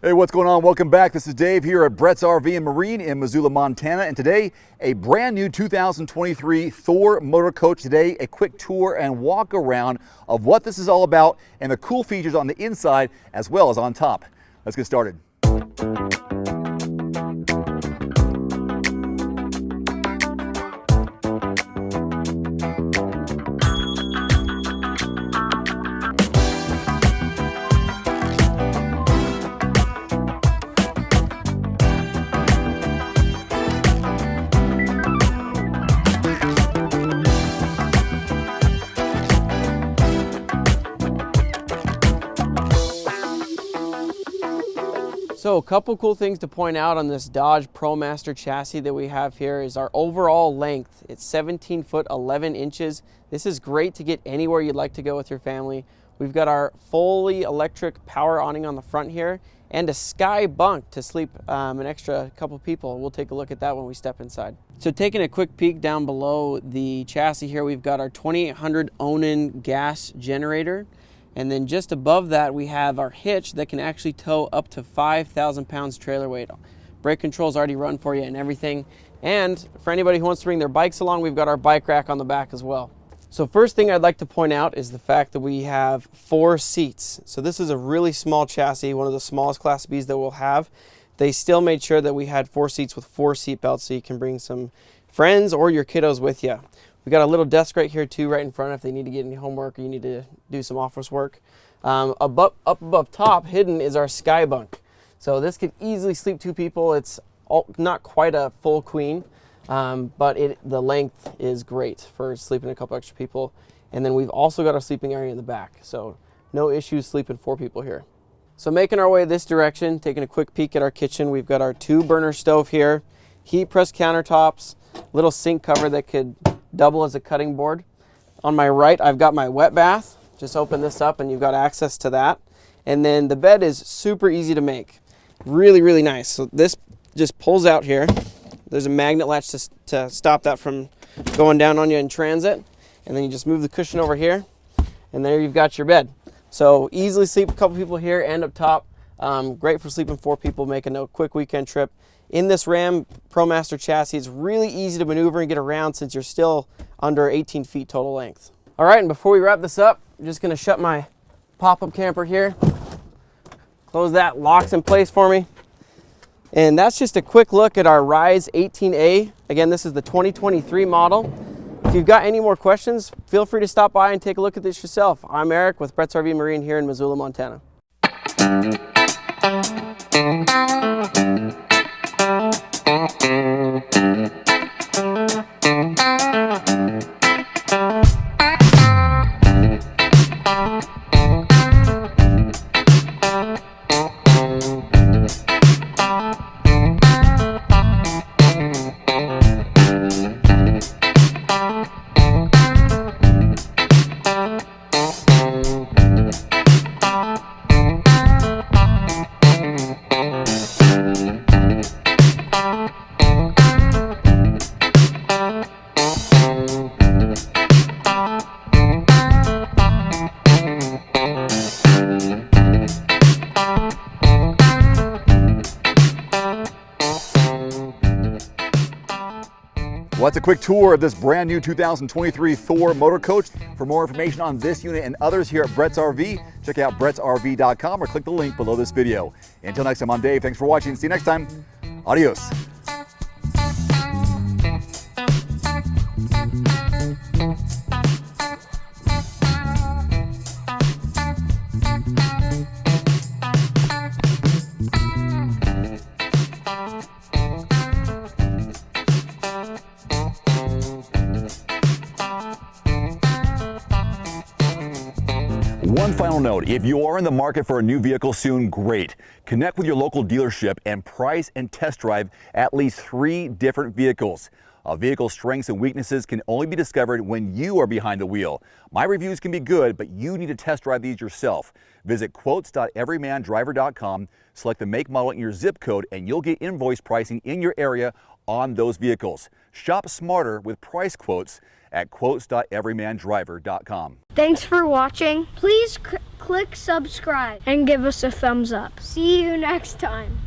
Hey, what's going on? Welcome back. This is Dave here at Brett's RV and Marine in Missoula, Montana. And today, a brand new 2023 Thor motor coach. Today, a quick tour and walk around of what this is all about and the cool features on the inside as well as on top. Let's get started. So a couple cool things to point out on this Dodge ProMaster chassis that we have here is our overall length. It's 17 foot 11 inches. This is great to get anywhere you'd like to go with your family. We've got our fully electric power awning on the front here and a sky bunk to sleep an extra couple people. We'll take a look at that when we step inside. So taking a quick peek down below the chassis here, we've got our 2800 Onan gas generator. And then just above that, we have our hitch that can actually tow up to 5,000 pounds trailer weight. Brake controls already run for you and everything. And for anybody who wants to bring their bikes along, we've got our bike rack on the back as well. So first thing I'd like to point out is the fact that we have 4 seats. So this is a really small chassis, one of the smallest Class Bs that we'll have. They still made sure that we had 4 seats with 4 seat belts so you can bring some friends or your kiddos with you. We got a little desk right here too, right in front if they need to get any homework or you need to do some office work. Up above top, hidden, is our sky bunk. So this could easily sleep 2 people. It's not quite a full queen, but the length is great for sleeping a couple extra people. And then we've also got our sleeping area in the back. So no issues sleeping 4 people here. So making our way this direction, taking a quick peek at our kitchen, we've got our 2 burner stove here, heat press countertops, little sink cover that could double as a cutting board. On my right, I've got my wet bath. Just open this up and you've got access to that. And then the bed is super easy to make. Really, really nice. So this just pulls out here. There's a magnet latch to stop that from going down on you in transit. And then you just move the cushion over here and there you've got your bed. So easily sleep a couple people here and up top. Great for sleeping 4 people, making a quick weekend trip. In this Ram ProMaster chassis, it's really easy to maneuver and get around since you're still under 18 feet total length. All right, and before we wrap this up, I'm just gonna shut my pop-up camper here. Close that, locks in place for me. And that's just a quick look at our RIZE 18A. Again, this is the 2023 model. If you've got any more questions, feel free to stop by and take a look at this yourself. I'm Eric with Brett's RV Marine here in Missoula, Montana. Well, that's a quick tour of this brand new 2023 Thor motor coach. For more information on this unit and others here at Brett's RV, check out brettsrv.com or click the link below this video. Until next time, I'm Dave. Thanks for watching. See you next time. Adios. One final note, if you are in the market for a new vehicle soon, great. Connect with your local dealership and price and test drive at least 3 different vehicles. A vehicle's strengths and weaknesses can only be discovered when you are behind the wheel. My reviews can be good, but you need to test drive these yourself. Visit quotes.everymandriver.com, select the make, model, and your zip code, and you'll get invoice pricing in your area on those vehicles. Shop smarter with price quotes at quotes.everymandriver.com. Thanks for watching. Please click subscribe and give us a thumbs up. See you next time.